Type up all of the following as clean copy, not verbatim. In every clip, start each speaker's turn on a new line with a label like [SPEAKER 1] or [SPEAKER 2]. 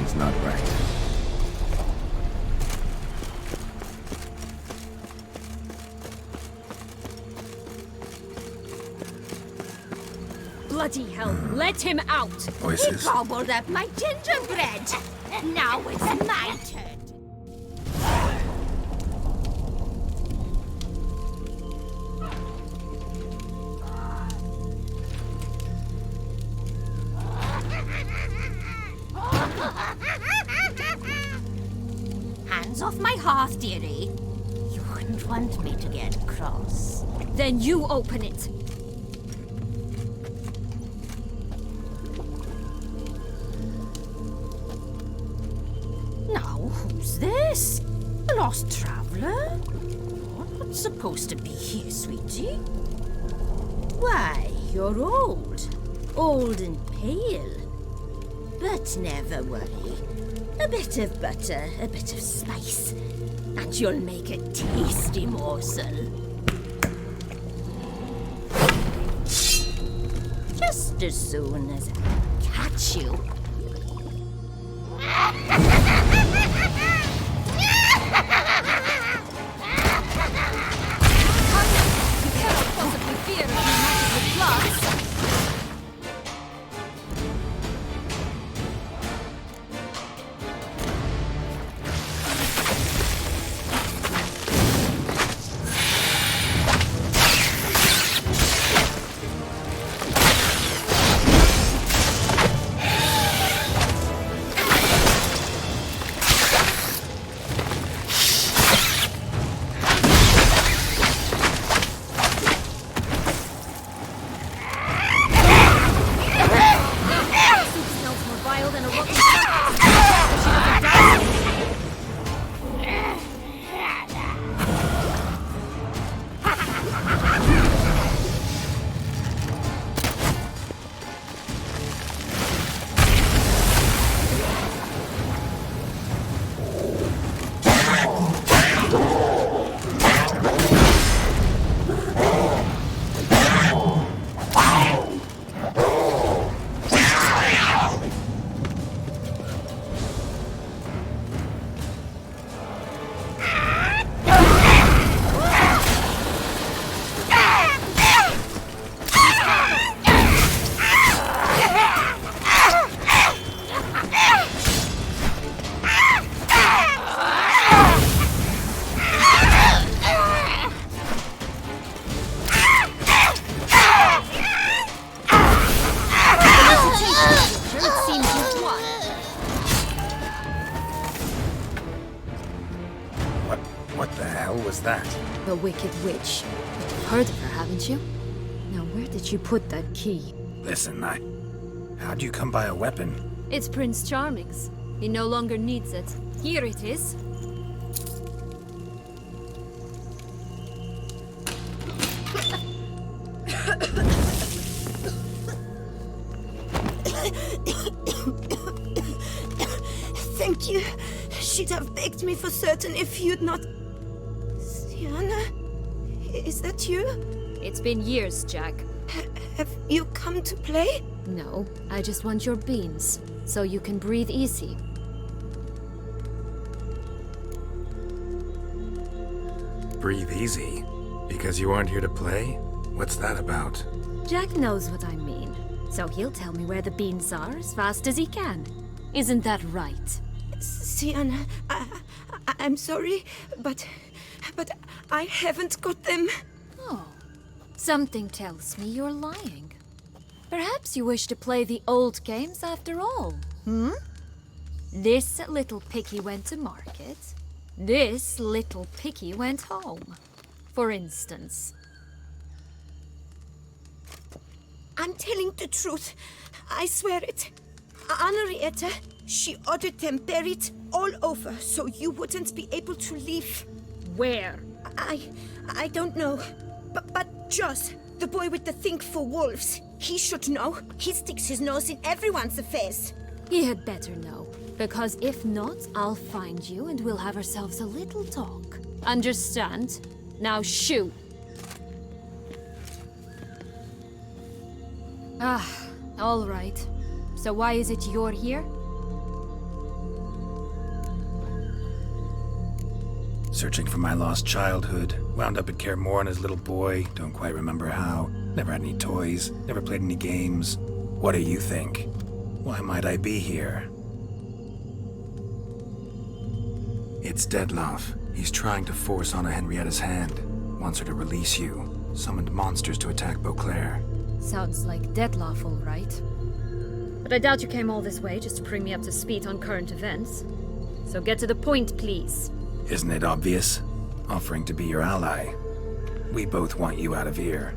[SPEAKER 1] Something's not right.
[SPEAKER 2] Bloody hell, let him out!
[SPEAKER 1] Voices.
[SPEAKER 3] He gobbled up my gingerbread. Now it's my turn. Hands off my hearth, dearie. You wouldn't want me to get cross.
[SPEAKER 2] Then you open it.
[SPEAKER 3] Now, who's this? A lost traveler? You're not supposed to be here, sweetie. Why, you're old. Old and pale. But never worry. A bit of butter, a bit of spice, and you'll make a tasty morsel. Just as soon as I catch you.
[SPEAKER 2] You cannot possibly fear a magic with glass.
[SPEAKER 1] What the hell was that?
[SPEAKER 2] The Wicked Witch. You've heard of her, haven't you? Now, where did you put that key?
[SPEAKER 1] Listen, how'd you come by a weapon?
[SPEAKER 2] It's Prince Charming's. He no longer needs it. Here it is.
[SPEAKER 4] Thank you. She'd have begged me for certain if you'd not... Sienna? Is that you?
[SPEAKER 2] It's been years, Jack.
[SPEAKER 4] Have you come to play?
[SPEAKER 2] No, I just want your beans, so you can breathe easy.
[SPEAKER 1] Breathe easy? Because you aren't here to play? What's that about?
[SPEAKER 2] Jack knows what I mean, so he'll tell me where the beans are as fast as he can. Isn't that right?
[SPEAKER 4] Sienna, I'm sorry, but I haven't got them.
[SPEAKER 2] Oh, something tells me you're lying. Perhaps you wish to play the old games after all, hmm? This little piggy went to market. This little piggy went home, for instance.
[SPEAKER 4] I'm telling the truth. I swear it. Henrietta, she ordered them buried all over so you wouldn't be able to leave.
[SPEAKER 2] Where?
[SPEAKER 4] I don't know. But Joss, the boy with the thing for wolves, he should know. He sticks his nose in everyone's affairs.
[SPEAKER 2] He had better know, because if not, I'll find you and we'll have ourselves a little talk. Understand? Now shoot. Ah, all right. So why is it you're here?
[SPEAKER 1] Searching for my lost childhood. Wound up at Kaer Morhen as a little boy. Don't quite remember how. Never had any toys. Never played any games. What do you think? Why might I be here? It's Dettlaff. He's trying to force Anna Henrietta's hand. Wants her to release you. Summoned monsters to attack Beauclair.
[SPEAKER 2] Sounds like Dettlaff, all right. But I doubt you came all this way just to bring me up to speed on current events. So get to the point, please.
[SPEAKER 1] Isn't it obvious? Offering to be your ally. We both want you out of here.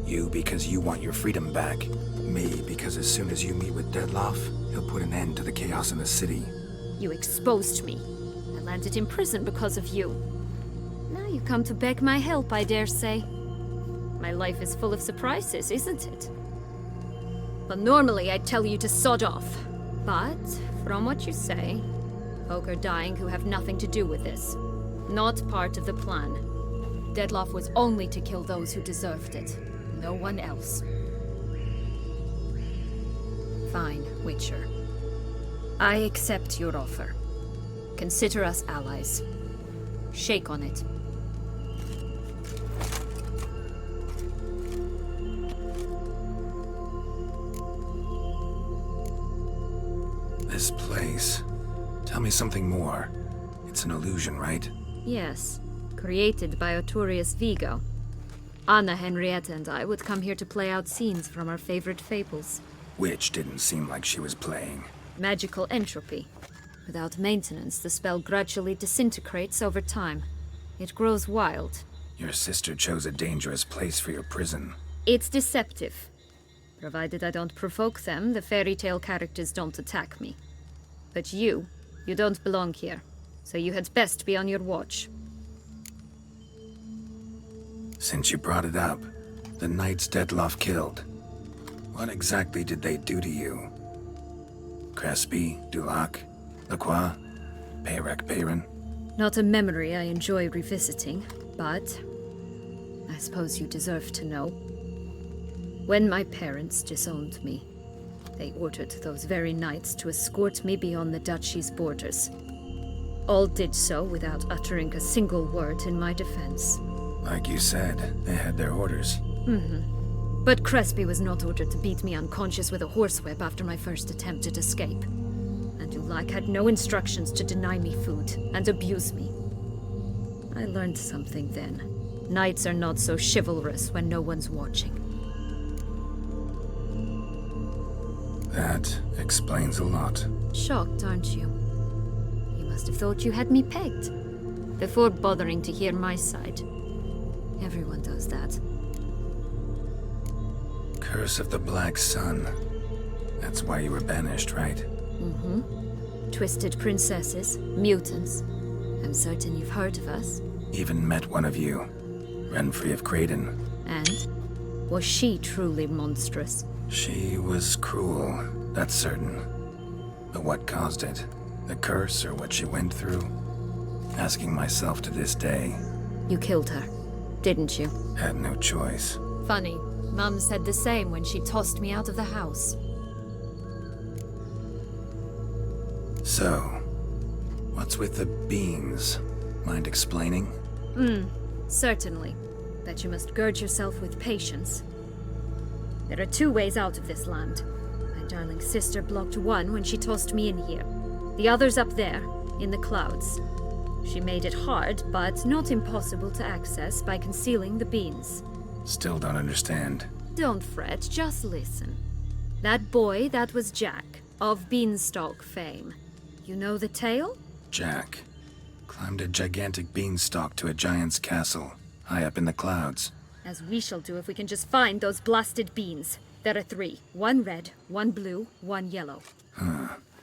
[SPEAKER 1] You because you want your freedom back. Me because as soon as you meet with Dettlaff, he'll put an end to the chaos in the city.
[SPEAKER 2] You exposed me. I landed in prison because of you. Now you come to beg my help, I dare say. My life is full of surprises, isn't it? But normally I'd tell you to sod off. But, from what you say, folk are dying who have nothing to do with this. Not part of the plan. Dettlaff was only to kill those who deserved it. No one else. Fine, Witcher. I accept your offer. Consider us allies. Shake on it.
[SPEAKER 1] This place. Tell me something more. It's an illusion, right?
[SPEAKER 2] Yes, created by Arturius Vigo. Anna, Henrietta, and I would come here to play out scenes from our favorite fables.
[SPEAKER 1] Which didn't seem like she was playing.
[SPEAKER 2] Magical entropy. Without maintenance, the spell gradually disintegrates over time. It grows wild.
[SPEAKER 1] Your sister chose a dangerous place for your prison.
[SPEAKER 2] It's deceptive. Provided I don't provoke them, the fairy tale characters don't attack me. But you don't belong here. So you had best be on your watch.
[SPEAKER 1] Since you brought it up, the knights Dettlaff killed. What exactly did they do to you? Crespi, Dulac, Lacroix, Peyrac Peyran?
[SPEAKER 2] Not a memory I enjoy revisiting, but I suppose you deserve to know. When my parents disowned me, they ordered those very knights to escort me beyond the duchy's borders. All did so without uttering a single word in my defense.
[SPEAKER 1] Like you said, they had their orders.
[SPEAKER 2] But Crespi was not ordered to beat me unconscious with a horsewhip after my first attempted escape. And Dulac had no instructions to deny me food and abuse me. I learned something then. Knights are not so chivalrous when no one's watching.
[SPEAKER 1] That explains a lot.
[SPEAKER 2] Shocked, aren't you? You must have thought you had me pegged. Before bothering to hear my side. Everyone does that.
[SPEAKER 1] Curse of the Black Sun. That's why you were banished, right?
[SPEAKER 2] Twisted princesses, mutants. I'm certain you've heard of us.
[SPEAKER 1] Even met one of you. Renfrey of Craden.
[SPEAKER 2] And? Was she truly monstrous?
[SPEAKER 1] She was cruel, that's certain. But what caused it? The curse or what she went through? Asking myself to this day.
[SPEAKER 2] You killed her, didn't you?
[SPEAKER 1] Had no choice.
[SPEAKER 2] Funny. Mum said the same when she tossed me out of the house.
[SPEAKER 1] So, what's with the beans? Mind explaining?
[SPEAKER 2] Certainly. But you must gird yourself with patience. There are two ways out of this land. My darling sister blocked one when she tossed me in here. The other's up there, in the clouds. She made it hard, but not impossible to access by concealing the beans.
[SPEAKER 1] Still don't understand.
[SPEAKER 2] Don't fret, just listen. That boy, that was Jack, of Beanstalk fame. You know the tale?
[SPEAKER 1] Jack climbed a gigantic beanstalk to a giant's castle, high up in the clouds.
[SPEAKER 2] As we shall do if we can just find those blasted beans. There are 3. 1 red, 1 blue, 1 yellow.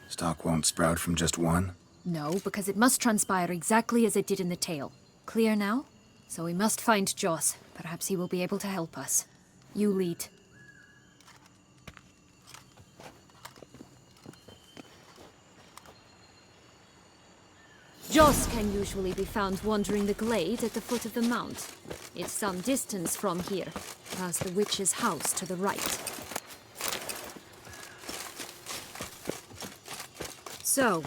[SPEAKER 1] Stalk won't sprout from just one?
[SPEAKER 2] No, because it must transpire exactly as it did in the tale. Clear now? So we must find Joss. Perhaps he will be able to help us. You lead. Joss can usually be found wandering the glade at the foot of the mount. It's some distance from here, past the witch's house to the right. So,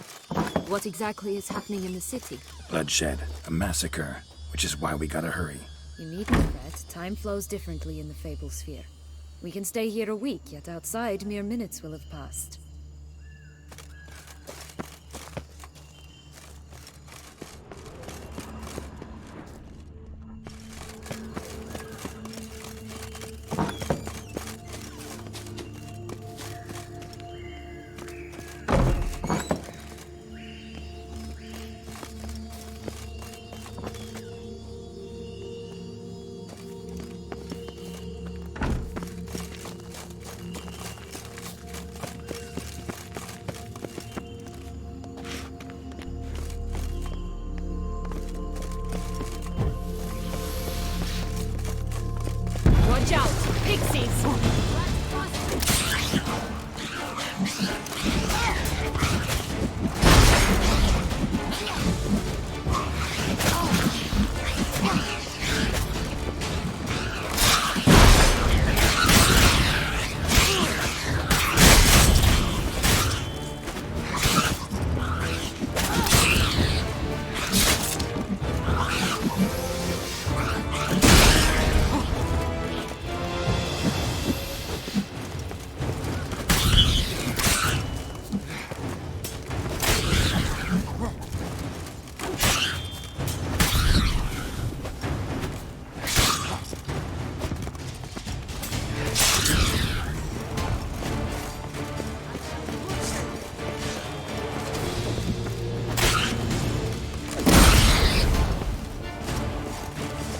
[SPEAKER 2] what exactly is happening in the city?
[SPEAKER 1] Bloodshed, a massacre, which is why we gotta hurry.
[SPEAKER 2] You needn't fret. Time flows differently in the Fable Sphere. We can stay here a week, yet outside mere minutes will have passed.
[SPEAKER 5] Watch out! Pixies!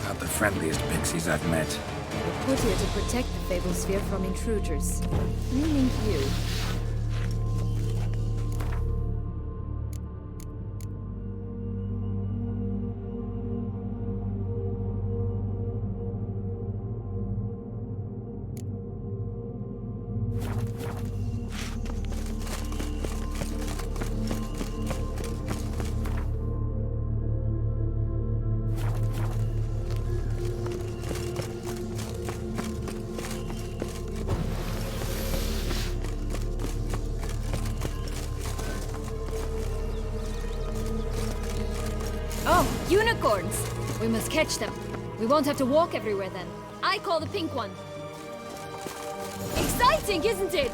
[SPEAKER 1] Not the friendliest pixies I've met.
[SPEAKER 2] We're put here to protect the Fable Sphere from intruders. Meaning you. Oh, unicorns! We must catch them. We won't have to walk everywhere then. I call the pink one. Exciting, isn't it?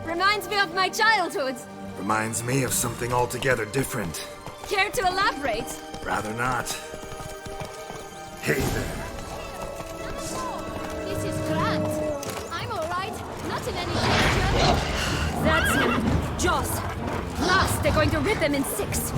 [SPEAKER 2] Reminds me of my childhood.
[SPEAKER 1] Reminds me of something altogether different.
[SPEAKER 2] Care to elaborate?
[SPEAKER 1] Rather not. Hey there.
[SPEAKER 2] This is grand. I'm alright. Not in any danger. That's him. Jaws. Last, they're going to rip him in six.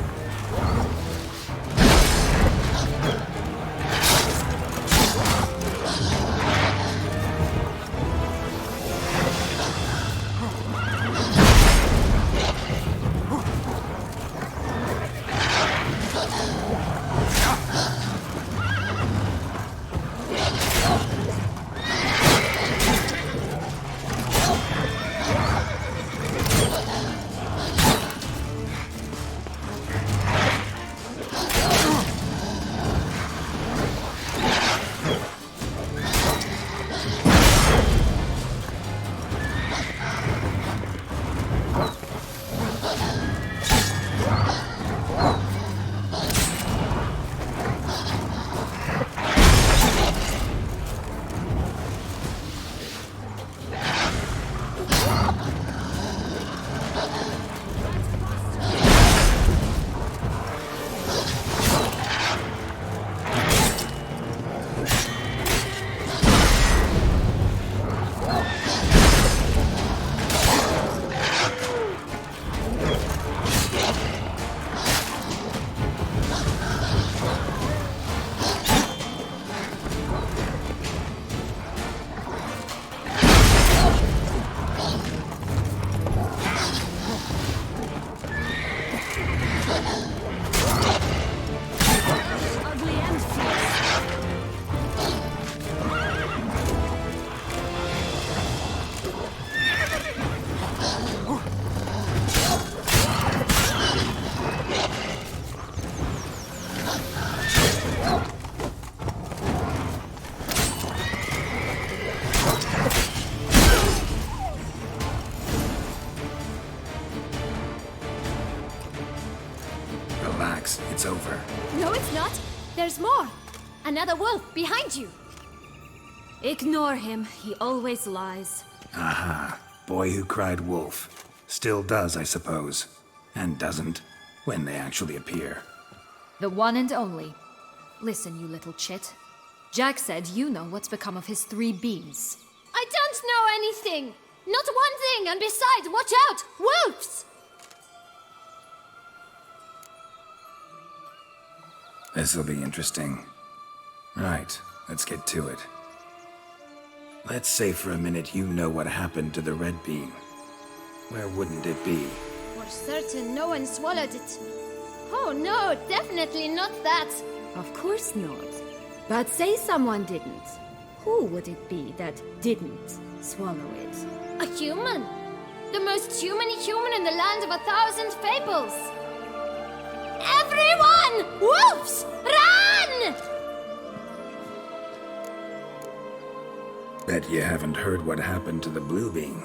[SPEAKER 1] relax. It's over.
[SPEAKER 2] No, it's not. There's more. Another wolf behind you. Ignore him. He always lies.
[SPEAKER 1] Aha. Boy who cried wolf. Still does, I suppose. And doesn't, when they actually appear.
[SPEAKER 2] The one and only. Listen, you little chit. Jack said you know what's become of his 3 beans. I don't know anything! Not one thing, and besides, watch out! Wolves!
[SPEAKER 1] This'll be interesting. Right, let's get to it. Let's say for a minute you know what happened to the red bean. Where wouldn't it be?
[SPEAKER 2] For certain, no one swallowed it. Oh no, definitely not that. Of course not. But say someone didn't. Who would it be that didn't swallow it? A human. The most human-y human in the land of 1,000 fables. Everyone! Wolves! Run!
[SPEAKER 1] Bet you haven't heard what happened to the blue bean.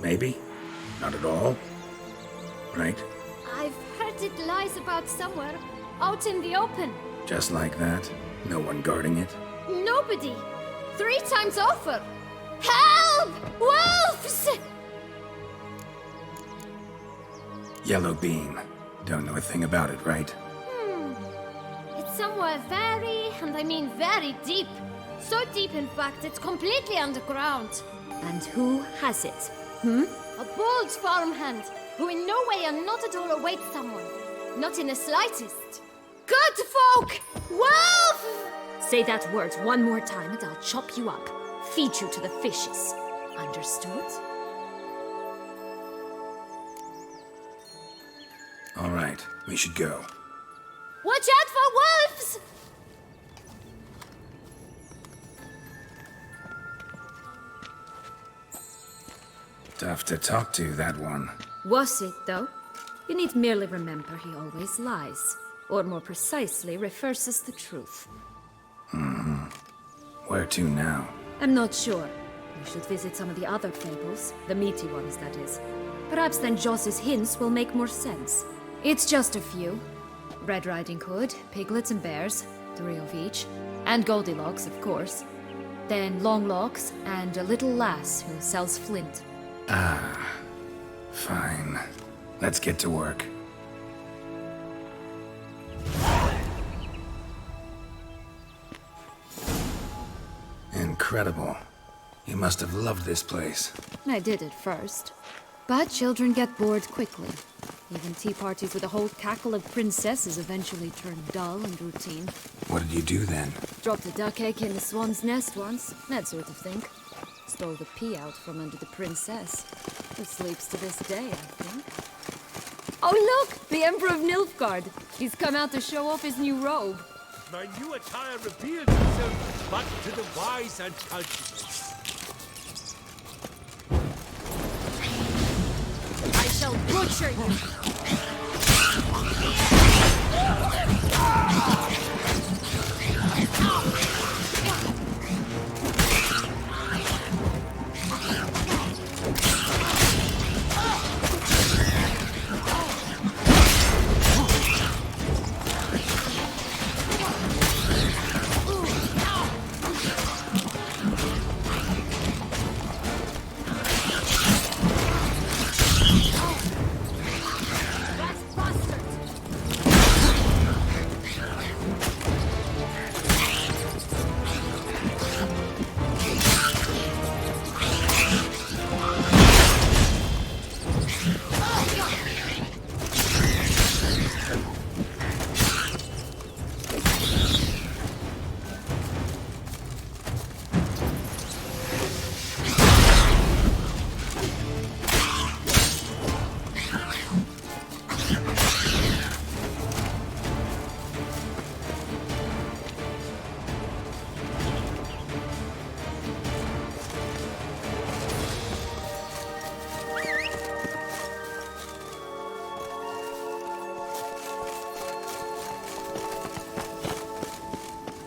[SPEAKER 1] Maybe? Not at all? Right?
[SPEAKER 2] I've heard it lies about somewhere, out in the open.
[SPEAKER 1] Just like that? No one guarding it?
[SPEAKER 2] Nobody. 3 times over. Help! Wolves!
[SPEAKER 1] Yellow bean. Don't know a thing about it, right?
[SPEAKER 2] It's somewhere very, and I mean very deep. So deep, in fact, it's completely underground. And who has it? A bold farmhand, who in no way and not at all awaits someone. Not in the slightest. Good folk! Wolf! Say that word one more time and I'll chop you up. Feed you to the fishes. Understood?
[SPEAKER 1] All right, we should go.
[SPEAKER 2] Watch out for wolves!
[SPEAKER 1] Tough to talk to, that one.
[SPEAKER 2] Was it, though? You need merely remember he always lies. Or more precisely, reverses the truth.
[SPEAKER 1] Where to now?
[SPEAKER 2] I'm not sure. We should visit some of the other fables. The meaty ones, that is. Perhaps then Joss's hints will make more sense. It's just a few. Red Riding Hood, piglets and bears, 3 of each. And Goldilocks, of course. Then Longlocks, and a little lass who sells flint.
[SPEAKER 1] Fine. Let's get to work. Incredible. You must have loved this place.
[SPEAKER 2] I did at first. But children get bored quickly. Even tea parties with a whole cackle of princesses eventually turn dull and routine.
[SPEAKER 1] What did you do then?
[SPEAKER 2] Dropped a duck egg in the swan's nest once, that sort of thing. Stole the pea out from under the princess, who sleeps to this day, I think. Oh look! The Emperor of Nilfgaard! He's come out to show off his new robe.
[SPEAKER 6] My new attire reveals itself but to the wise and cultured.
[SPEAKER 2] I shall butcher you!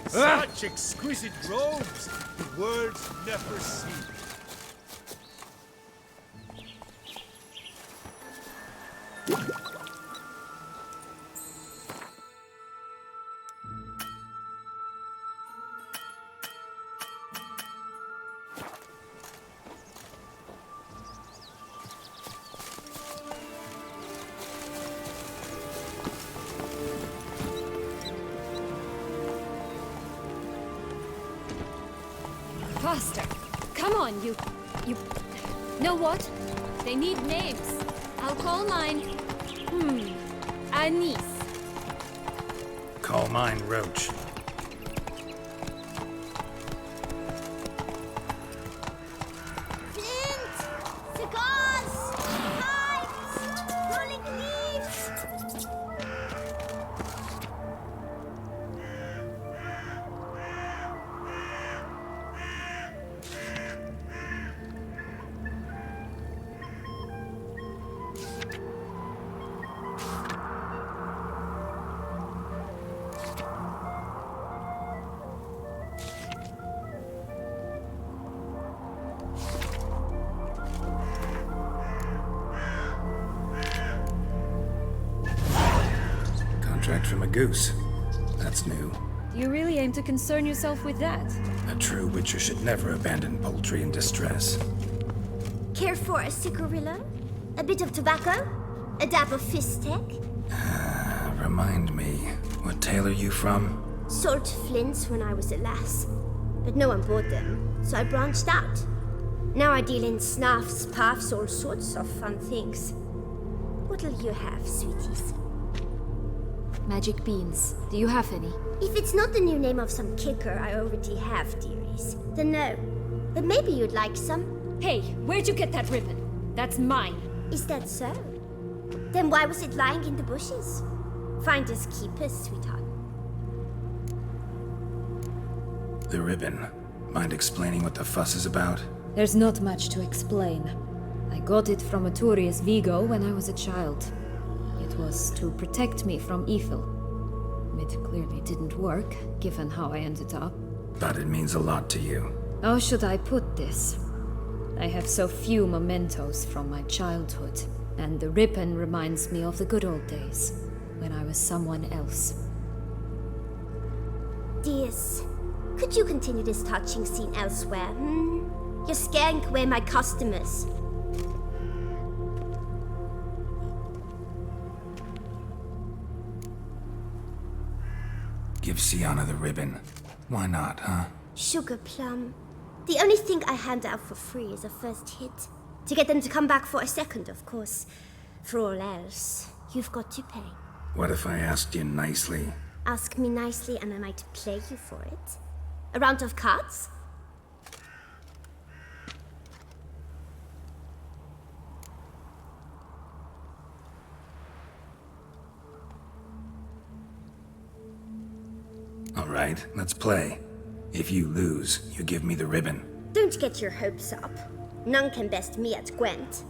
[SPEAKER 6] Such exquisite robes the world's never seen.
[SPEAKER 2] faster. Come on, you... Know what? They need names. I'll call mine... Anise.
[SPEAKER 1] Call mine Roach.
[SPEAKER 4] Flint! Cigars! Pipes! Rolling leaves!
[SPEAKER 1] Contract from a goose. That's new.
[SPEAKER 2] Do you really aim to concern yourself with that?
[SPEAKER 1] A true witcher should never abandon poultry in distress.
[SPEAKER 4] Care for a cigarillo? A bit of tobacco? A dab of fistek?
[SPEAKER 1] Remind me, what tale are you from?
[SPEAKER 4] Sold flints when I was a lass. But no one bought them, so I branched out. Now I deal in snuffs, puffs, all sorts of fun things. What'll you have, sweeties?
[SPEAKER 2] Magic beans. Do you have any?
[SPEAKER 4] If it's not the new name of some kicker I already have, dearies, then no. But maybe you'd like some.
[SPEAKER 2] Hey, where'd you get that ribbon? That's mine.
[SPEAKER 4] Is that so? Then why was it lying in the bushes? Finders keepers, sweetheart.
[SPEAKER 1] The ribbon. Mind explaining what the fuss is about?
[SPEAKER 2] There's not much to explain. I got it from Aturius Vigo when I was a child. It was to protect me from evil. It clearly didn't work, given how I ended up.
[SPEAKER 1] But it means a lot to you.
[SPEAKER 2] How should I put this? I have so few mementos from my childhood, and the ribbon reminds me of the good old days, when I was someone else.
[SPEAKER 4] Dears, could you continue this touching scene elsewhere? You're scaring away my customers.
[SPEAKER 1] Give Sienna the ribbon. Why not, huh?
[SPEAKER 4] Sugar plum. The only thing I hand out for free is a first hit. To get them to come back for a second, of course. For all else, you've got to pay.
[SPEAKER 1] What if I asked you nicely?
[SPEAKER 4] Ask me nicely and I might play you for it. A round of cards?
[SPEAKER 1] All right, let's play. If you lose, you give me the ribbon.
[SPEAKER 4] Don't get your hopes up. None can best me at Gwent.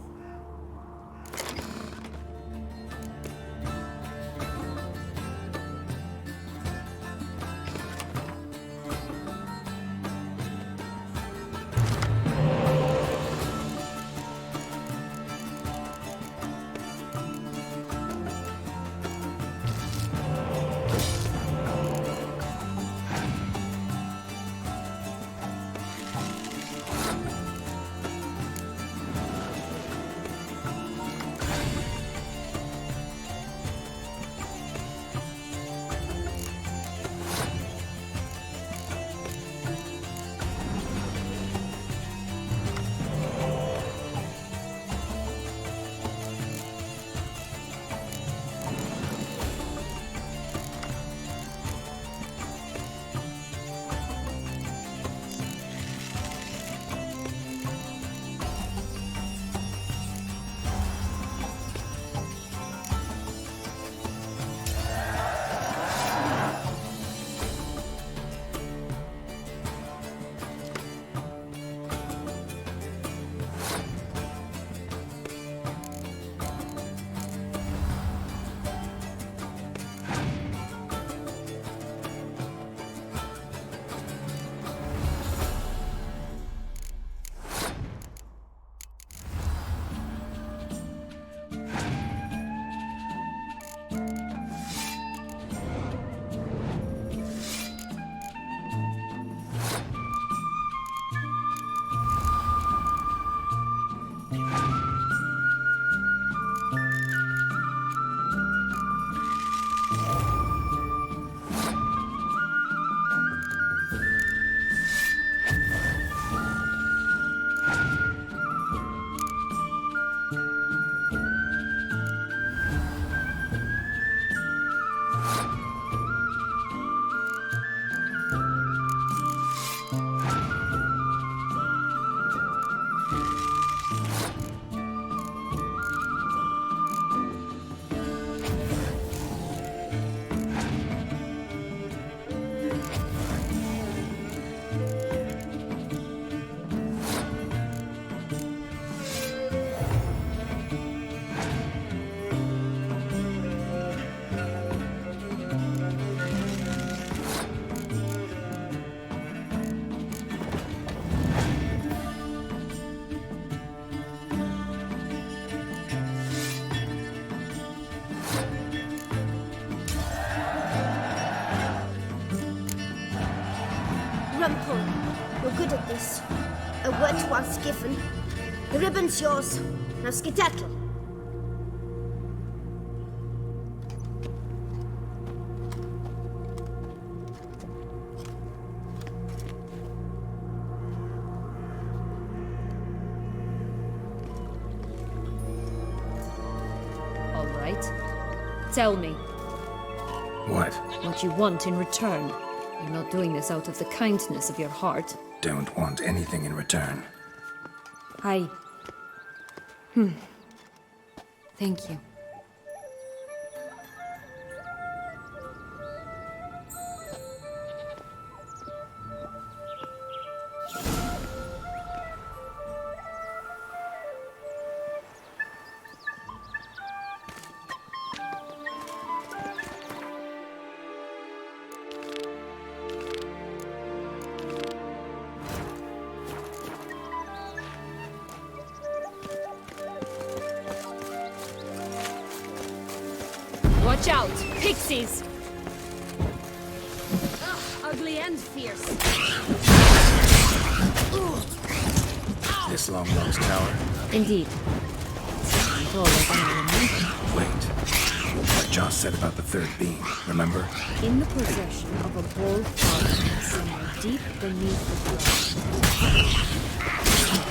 [SPEAKER 4] Come home. You're good at this. A word once given. The ribbon's yours. Now skedaddle.
[SPEAKER 2] All right. Tell me
[SPEAKER 1] What?
[SPEAKER 2] what you want in return. You're not doing this out of the kindness of your heart.
[SPEAKER 1] Don't want anything in return.
[SPEAKER 2] I... Thank you.
[SPEAKER 5] Watch out! Pixies!
[SPEAKER 3] Ugly and fierce.
[SPEAKER 1] This long-lost tower?
[SPEAKER 2] Indeed. Taller than I remember.
[SPEAKER 1] Wait. What Joss said about the third being, remember?
[SPEAKER 2] In the possession of a bold father somewhere deep beneath the ground.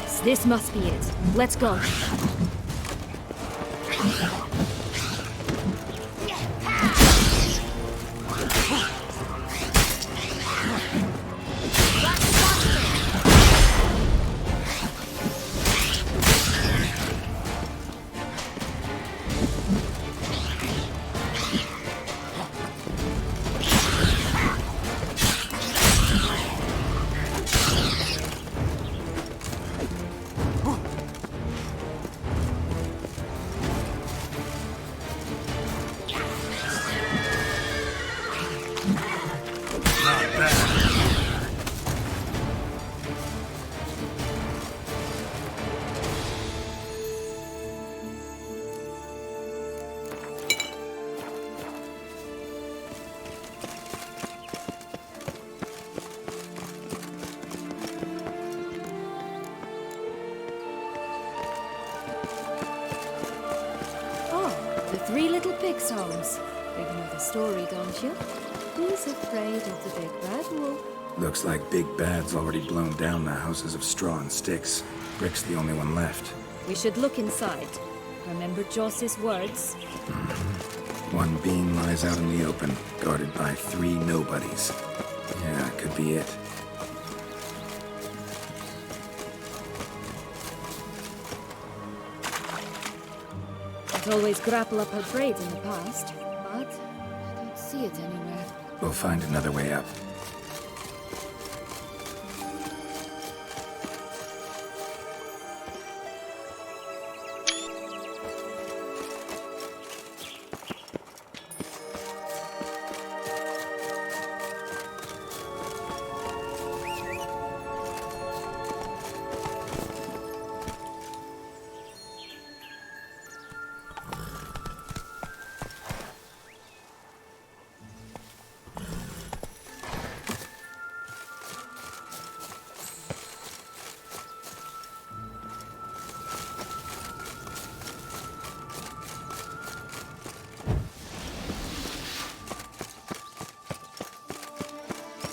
[SPEAKER 2] Yes, this must be it. Let's go. The three little pig songs. You know the story, don't you? Who's afraid of the big bad wolf?
[SPEAKER 1] Looks like Big Bad's already blown down the houses of straw and sticks. Brick's the only one left.
[SPEAKER 2] We should look inside. Remember Joss's words?
[SPEAKER 1] One being lies out in the open, guarded by three nobodies. Yeah, could be it.
[SPEAKER 2] I'd always grapple up her braids in the past, but I don't see it anywhere.
[SPEAKER 1] We'll find another way up.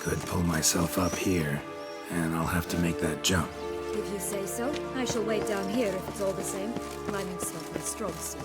[SPEAKER 1] Could pull myself up here, and I'll have to make that jump.
[SPEAKER 2] If you say so, I shall wait down here if it's all the same. Climbing's not my strong suit.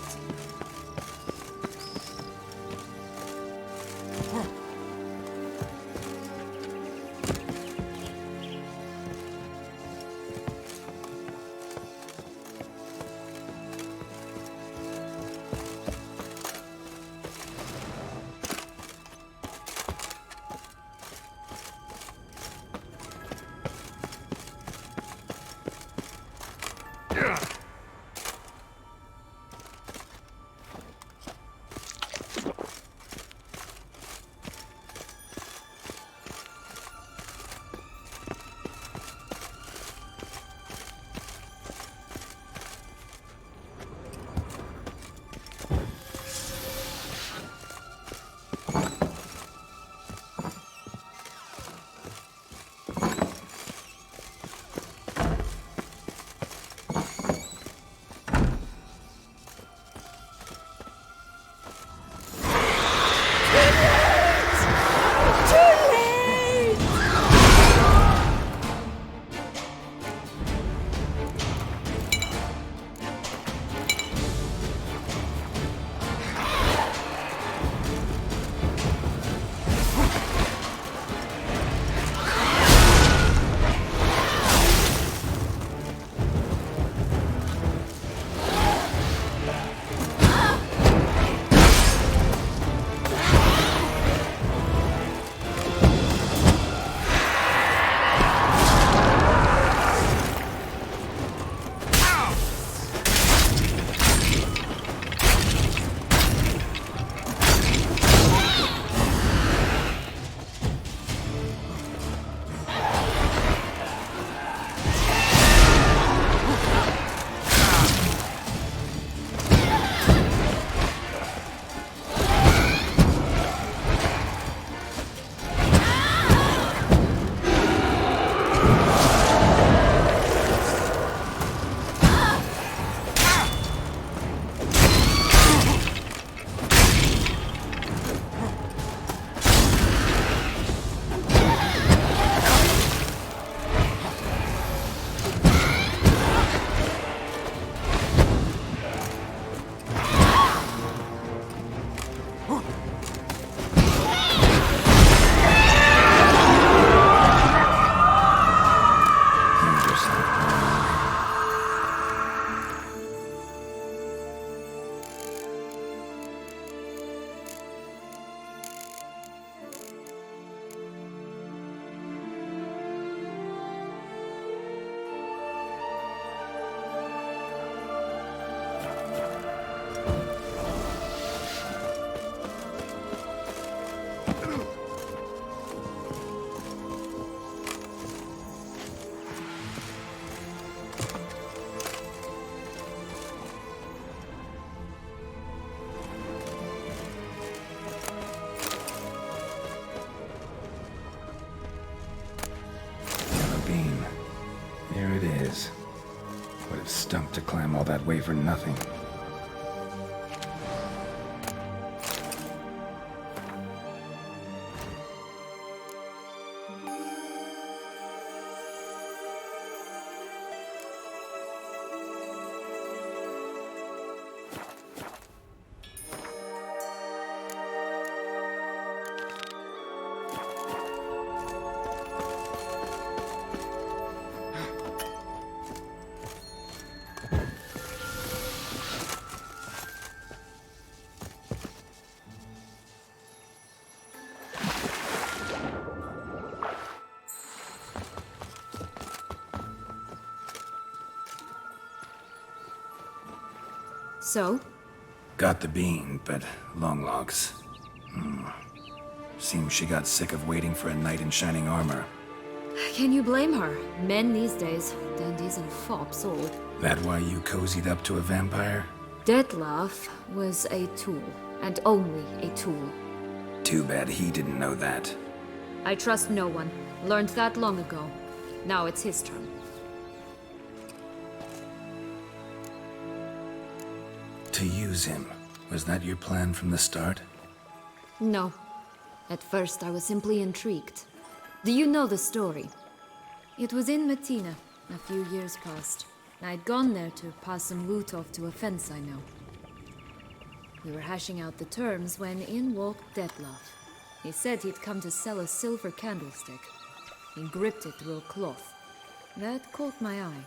[SPEAKER 1] that way for nothing.
[SPEAKER 2] So?
[SPEAKER 1] Got the bean, but long logs. Seems she got sick of waiting for a knight in shining armor.
[SPEAKER 2] Can you blame her? Men these days, dandies and fops all.
[SPEAKER 1] That why you cozied up to a vampire?
[SPEAKER 2] Detlef was a tool, and only a tool.
[SPEAKER 1] Too bad he didn't know that.
[SPEAKER 2] I trust no one. Learned that long ago. Now it's his turn.
[SPEAKER 1] To use him. Was that your plan from the start?
[SPEAKER 2] No. At first I was simply intrigued. Do you know the story? It was in Matina, a few years past. I'd gone there to pass some loot off to a fence I know. We were hashing out the terms when in walked Detlef. He said he'd come to sell a silver candlestick. He gripped it through a cloth. That caught my eye.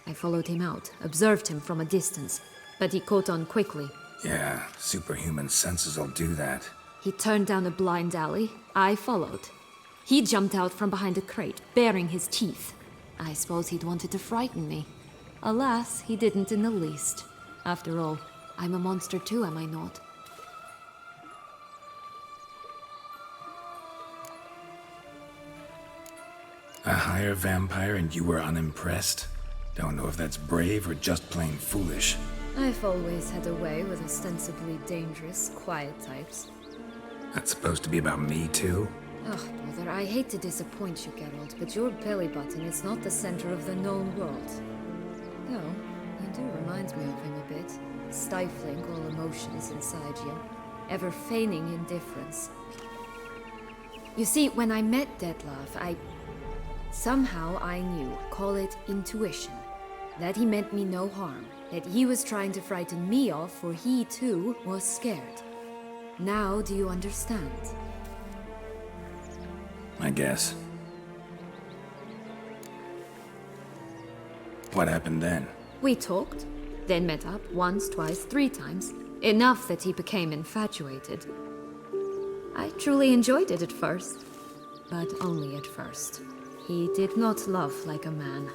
[SPEAKER 2] I followed him out, observed him from a distance, but he caught on quickly.
[SPEAKER 1] Yeah, superhuman senses will do that.
[SPEAKER 2] He turned down a blind alley. I followed. He jumped out from behind a crate, baring his teeth. I suppose he'd wanted to frighten me. Alas, he didn't in the least. After all, I'm a monster too, am I not?
[SPEAKER 1] A higher vampire and you were unimpressed? Don't know if that's brave or just plain foolish.
[SPEAKER 2] I've always had a way with ostensibly dangerous, quiet types.
[SPEAKER 1] That's supposed to be about me too?
[SPEAKER 2] Ugh, brother, I hate to disappoint you, Geralt, but your belly button is not the center of the known world. No, you do remind me of him a bit. Stifling all emotions inside you. Ever feigning indifference. You see, when I met Detlef, somehow I knew, call it intuition, that he meant me no harm, that he was trying to frighten me off, for he too was scared. Now do you understand?
[SPEAKER 1] I guess. What happened then?
[SPEAKER 2] We talked, then met up once, twice, 3 times. Enough that he became infatuated. I truly enjoyed it at first, but only at first. He did not love like a man,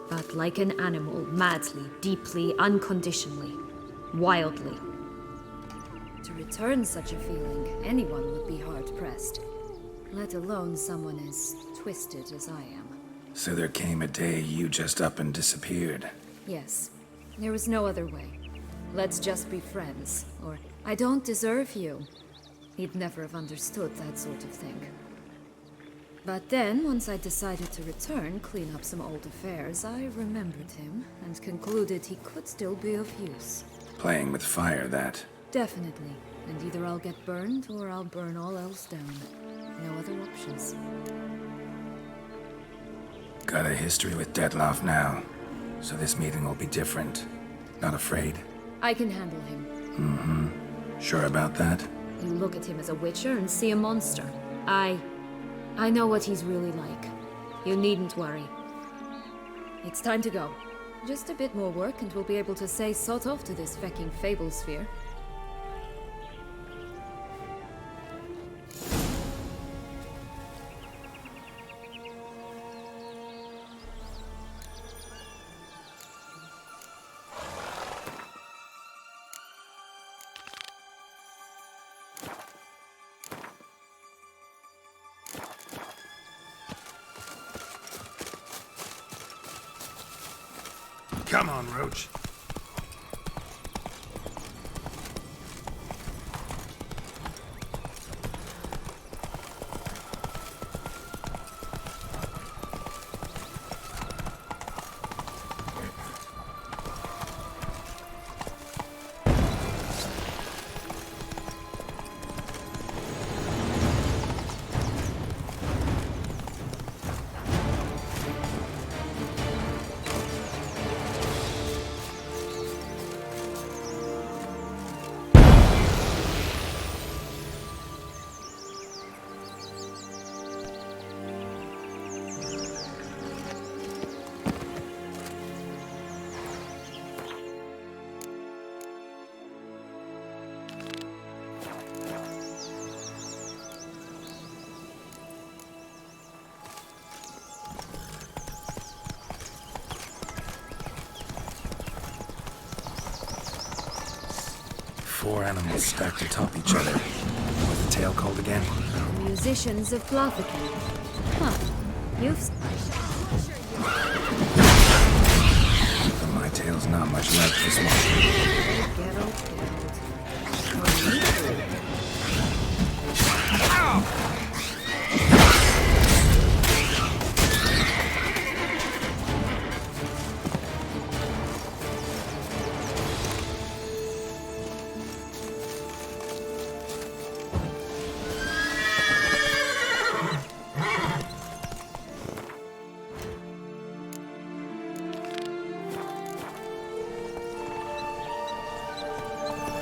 [SPEAKER 2] but like an animal, madly, deeply, unconditionally, wildly. To return such a feeling, anyone would be hard-pressed, let alone someone as twisted as I am.
[SPEAKER 1] So there came a day you just up and disappeared.
[SPEAKER 2] Yes, there was no other way. Let's just be friends, or I don't deserve you. He'd never have understood that sort of thing. But then, once I decided to return, clean up some old affairs, I remembered him and concluded he could still be of use.
[SPEAKER 1] Playing with fire, that.
[SPEAKER 2] Definitely. And either I'll get burned or I'll burn all else down. No other options.
[SPEAKER 1] Got a history with Detlef now, so this meeting will be different. Not afraid?
[SPEAKER 2] I can handle him.
[SPEAKER 1] Sure about that?
[SPEAKER 2] You look at him as a witcher and see a monster. I know what he's really like. You needn't worry. It's time to go. Just a bit more work and we'll be able to say sod off to this fecking fable sphere.
[SPEAKER 1] Come on, Roach. 4 animals stacked atop each other. What's the tale called again?
[SPEAKER 2] The musicians of Blaviken. Huh. You've...
[SPEAKER 1] From my tale's not much like this one.
[SPEAKER 2] Get all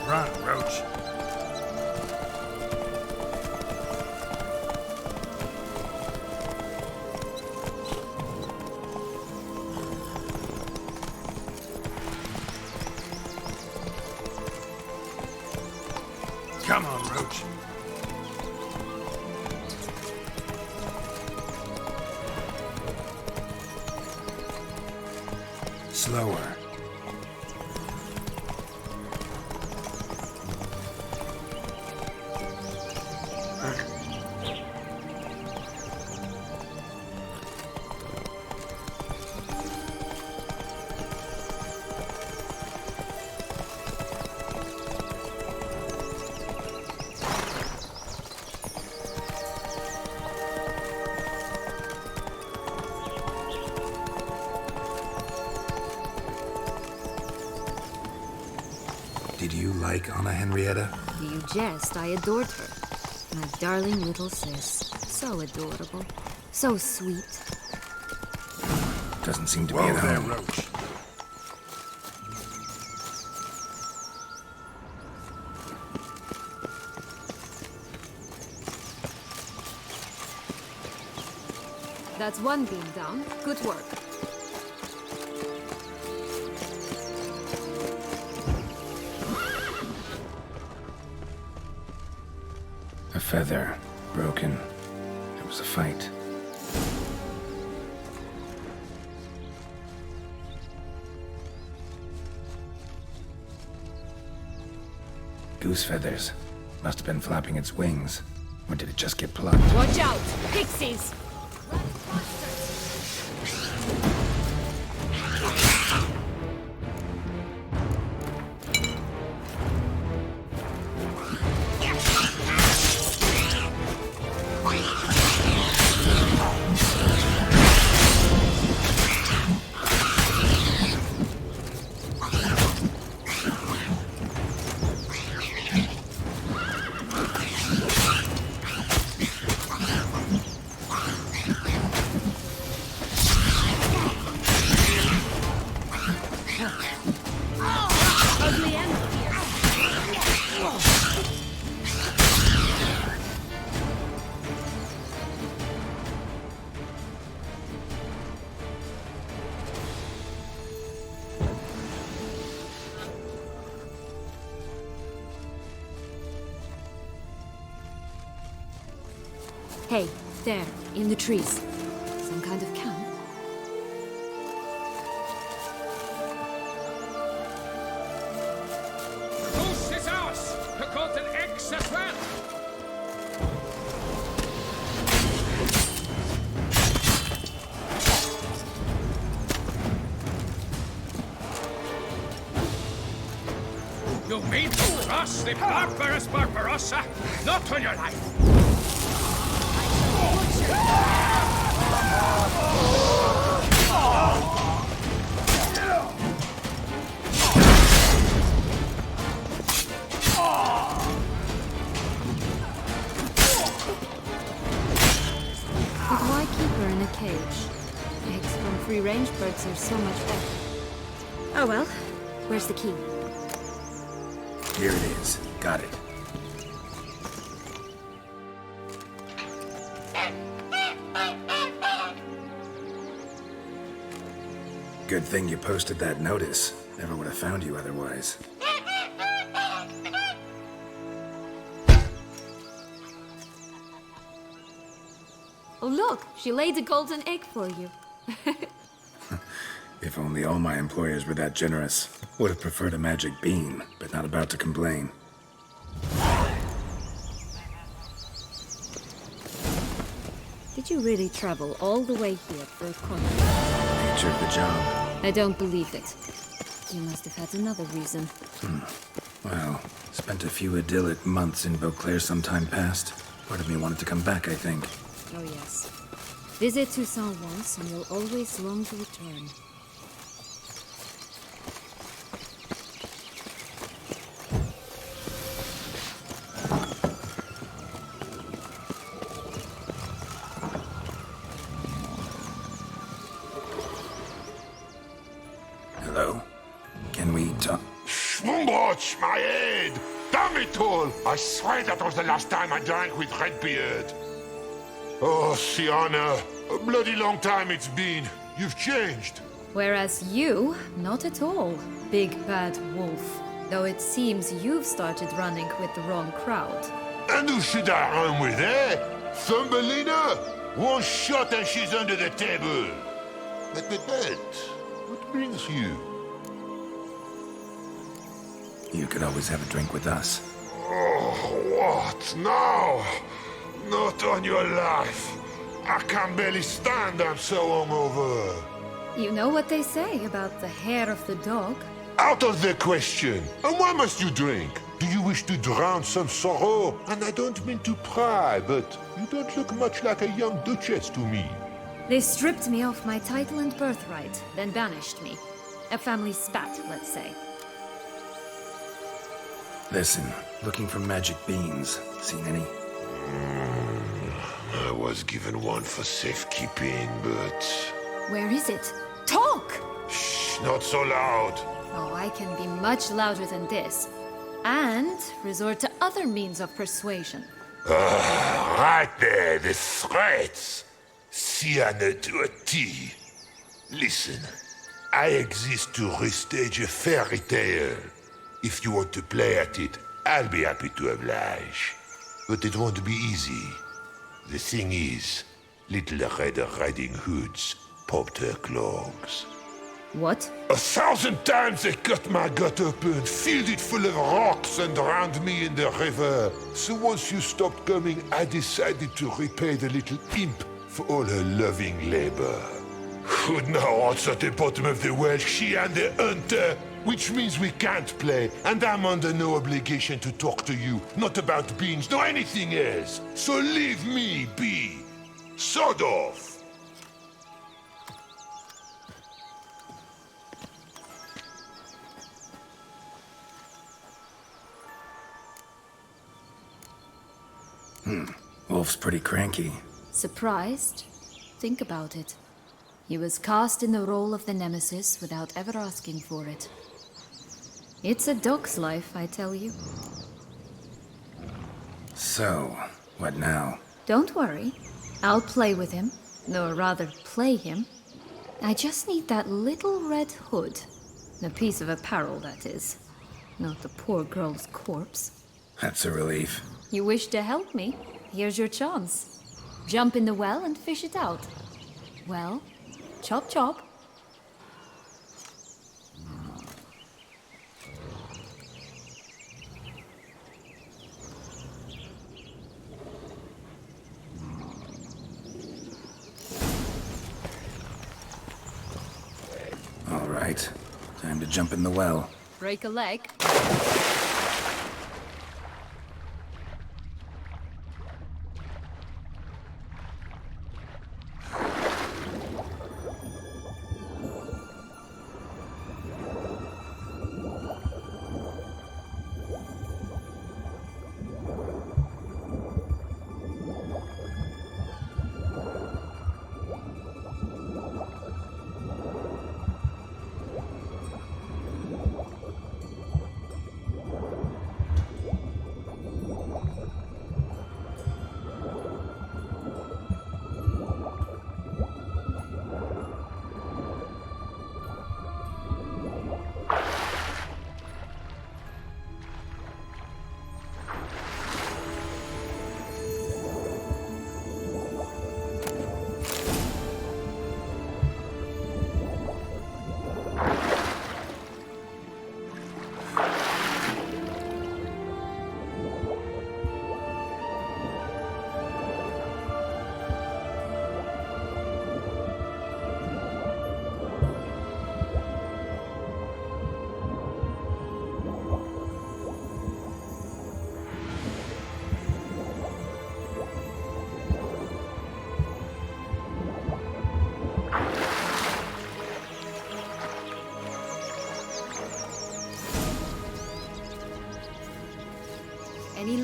[SPEAKER 1] Run, Roach. Come on, Roach. Slower. Did you like Anna Henrietta?
[SPEAKER 2] Do you jest? I adored her. My darling little sis. So adorable. So sweet.
[SPEAKER 1] Doesn't seem to be at home.
[SPEAKER 6] Roach.
[SPEAKER 2] That's one beam down. Good work.
[SPEAKER 1] A feather. Broken. It was a fight. Goose feathers. Must have been flapping its wings. Or did it just get plucked?
[SPEAKER 5] Watch out! Pixies!
[SPEAKER 2] Hey, there, in the trees. Some kind of camp?
[SPEAKER 6] Goose is ours! The golden eggs as well! You mean to cross the barbarous Barbarossa? Not on your life!
[SPEAKER 2] But why keep her in a cage? Eggs from free-range birds are so much better. Oh well, where's the key?
[SPEAKER 1] Here it is. Got it. Good thing you posted that notice. Never would have found you otherwise.
[SPEAKER 2] Oh look, she laid a golden egg for you.
[SPEAKER 1] If only all my employers were that generous. Would have preferred a magic bean, but not about to complain.
[SPEAKER 2] Did you really travel all the way here for a contract?
[SPEAKER 1] Nature of the job.
[SPEAKER 2] I don't believe it. You must have had another reason.
[SPEAKER 1] Well, spent a few idyllic months in Beauclair some time past. Part of me wanted to come back, I think.
[SPEAKER 2] Oh yes. Visit Toussaint once and you'll always long to return.
[SPEAKER 1] Hello? Can we talk?
[SPEAKER 6] Schwumbroch, my head! Damn it all! I swear that was the last time I drank with Redbeard. Oh, Sienna, a bloody long time it's been. You've changed.
[SPEAKER 2] Whereas you, not at all, big bad wolf. Though it seems you've started running with the wrong crowd.
[SPEAKER 6] And who should I run with, eh? Thumbelina? One shot and she's under the table. But, what brings you?
[SPEAKER 1] You could always have a drink with us.
[SPEAKER 6] Oh, what now? Not on your life. I can barely stand, I'm so hungover.
[SPEAKER 2] You know what they say about the hair of the dog?
[SPEAKER 6] Out of the question. And why must you drink? Do you wish to drown some sorrow? And I don't mean to pry, but you don't look much like a young duchess to me.
[SPEAKER 2] They stripped me of my title and birthright, then banished me. A family spat, let's say.
[SPEAKER 1] Listen, looking for magic beans. Seen any?
[SPEAKER 6] I was given one for safekeeping, but...
[SPEAKER 2] Where is it? Talk!
[SPEAKER 6] Shh, not so loud.
[SPEAKER 2] Oh, I can be much louder than this. And resort to other means of persuasion.
[SPEAKER 6] Right there, the threats. Sienna to a T. Listen, I exist to restage a fairy tale. If you want to play at it, I'll be happy to oblige. But it won't be easy. The thing is, Little Red Riding Hoods popped her clogs.
[SPEAKER 2] What?
[SPEAKER 6] 1,000 times they cut my gut open, filled it full of rocks and drowned me in the river. So once you stopped coming, I decided to repay the little imp for all her loving labor. Who now wants at the bottom of the well, she and the hunter, which means we can't play, and I'm under no obligation to talk to you, not about beans, nor anything else. So leave me be. Sod off.
[SPEAKER 1] Wolf's pretty cranky.
[SPEAKER 2] Surprised? Think about it. He was cast in the role of the Nemesis without ever asking for it. It's a dog's life, I tell you.
[SPEAKER 1] So, what now?
[SPEAKER 2] Don't worry. I'll play with him. Or rather, play him. I just need that little red hood. A piece of apparel, that is. Not the poor girl's corpse.
[SPEAKER 1] That's a relief.
[SPEAKER 2] You wish to help me? Here's your chance. Jump in the well and fish it out. Well, chop chop.
[SPEAKER 1] All right. Time to jump in the well.
[SPEAKER 2] Break a leg.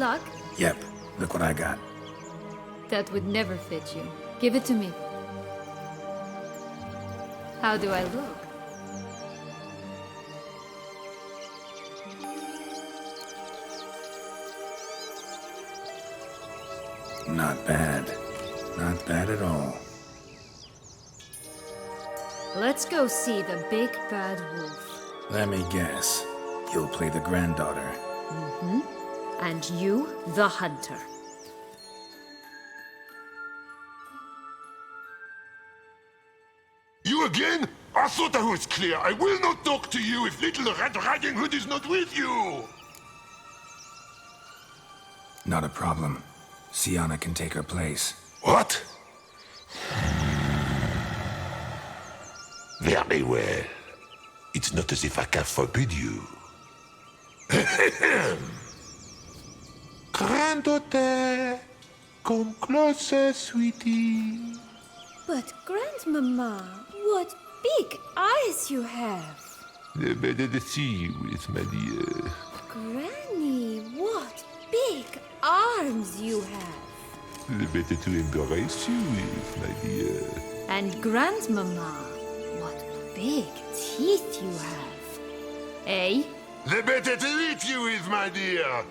[SPEAKER 2] luck?
[SPEAKER 1] Yep, look what I got.
[SPEAKER 2] That would never fit you. Give it to me. How do I look?
[SPEAKER 1] Not bad. Not bad at all.
[SPEAKER 2] Let's go see the big bad wolf.
[SPEAKER 1] Let me guess. You'll play the granddaughter.
[SPEAKER 2] And you, the hunter.
[SPEAKER 6] You again? I thought I was clear. I will not talk to you if little Red Riding Hood is not with you.
[SPEAKER 1] Not a problem. Sienna can take her place.
[SPEAKER 6] What? Very well. It's not as if I can forbid you. Granddaughter, come closer, sweetie.
[SPEAKER 3] But, Grandmama, what big eyes you have.
[SPEAKER 6] Better to see you with, my dear.
[SPEAKER 3] Granny, what big arms you have.
[SPEAKER 6] The better to embrace you with, my dear.
[SPEAKER 2] And Grandmama, what big teeth you have. Eh?
[SPEAKER 6] The better to eat you with, my dear.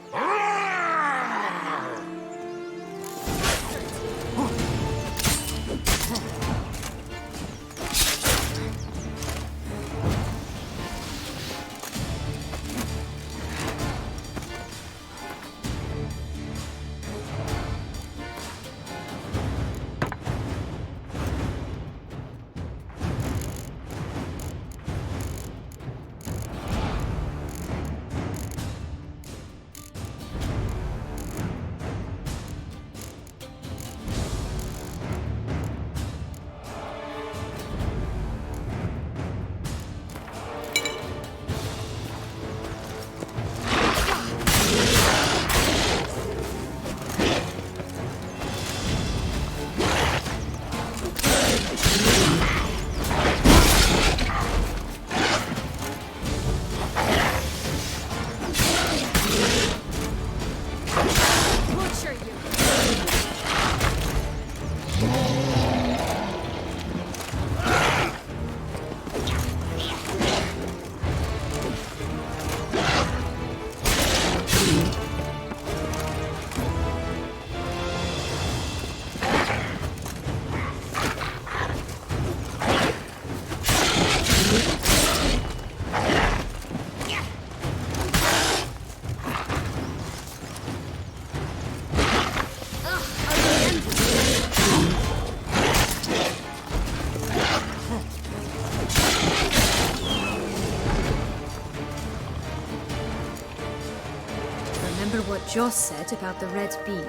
[SPEAKER 2] Remember what Joss said about the red bean.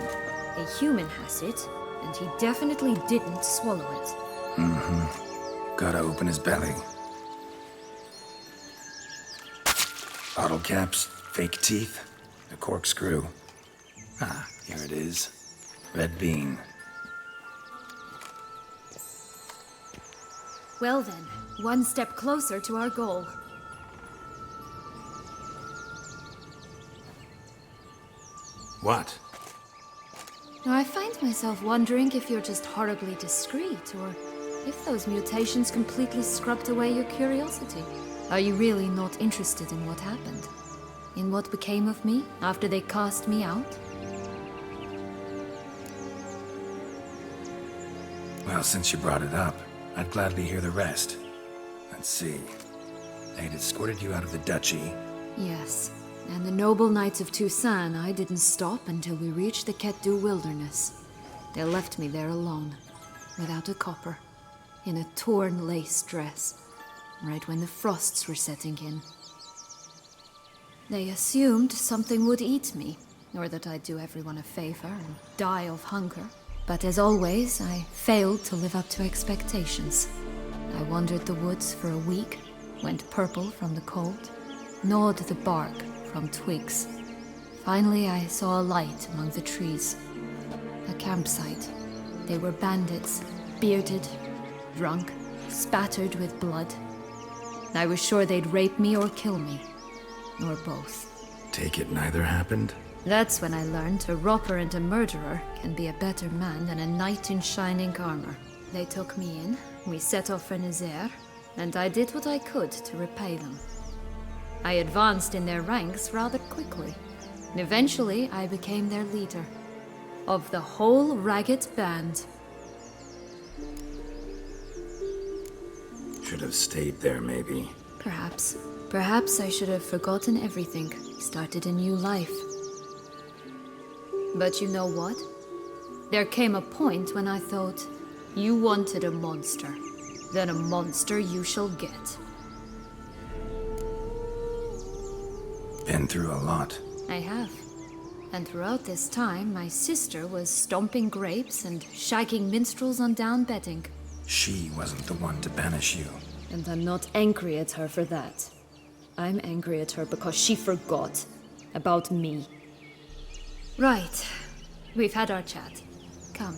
[SPEAKER 2] A human has it, and he definitely didn't swallow it.
[SPEAKER 1] Gotta open his belly. Bottle caps, fake teeth, a corkscrew. Ah, here it is. Red bean.
[SPEAKER 2] Well then, one step closer to our goal.
[SPEAKER 1] What?
[SPEAKER 2] Now, I find myself wondering if you're just horribly discreet, or if those mutations completely scrubbed away your curiosity. Are you really not interested in what happened? In what became of me after they cast me out?
[SPEAKER 1] Well, since you brought it up, I'd gladly hear the rest. Let's see. They'd escorted you out of the duchy.
[SPEAKER 2] Yes, and the noble knights of Toussaint, I didn't stop until we reached the Ketdu wilderness. They left me there alone, without a copper, in a torn lace dress, right when the frosts were setting in. They assumed something would eat me, or that I'd do everyone a favor and die of hunger. But as always, I failed to live up to expectations. I wandered the woods for a week, went purple from the cold, gnawed the bark from twigs. Finally, I saw a light among the trees. A campsite. They were bandits, bearded, drunk, spattered with blood. I was sure they'd rape me or kill me, or both.
[SPEAKER 1] Take it neither happened?
[SPEAKER 2] That's when I learned a robber and a murderer can be a better man than a knight in shining armor. They took me in, we set off for Nazaire, and I did what I could to repay them. I advanced in their ranks rather quickly, and eventually I became their leader. Of the whole ragged band.
[SPEAKER 1] Should have stayed there, maybe.
[SPEAKER 2] Perhaps. Perhaps I should have forgotten everything, started a new life. But you know what? There came a point when I thought, you wanted a monster. Then a monster you shall get.
[SPEAKER 1] Been through a lot.
[SPEAKER 2] I have. And throughout this time, my sister was stomping grapes and shagging minstrels on down bedding.
[SPEAKER 1] She wasn't the one to banish you.
[SPEAKER 2] And I'm not angry at her for that. I'm angry at her because she forgot about me. Right. We've had our chat. Come.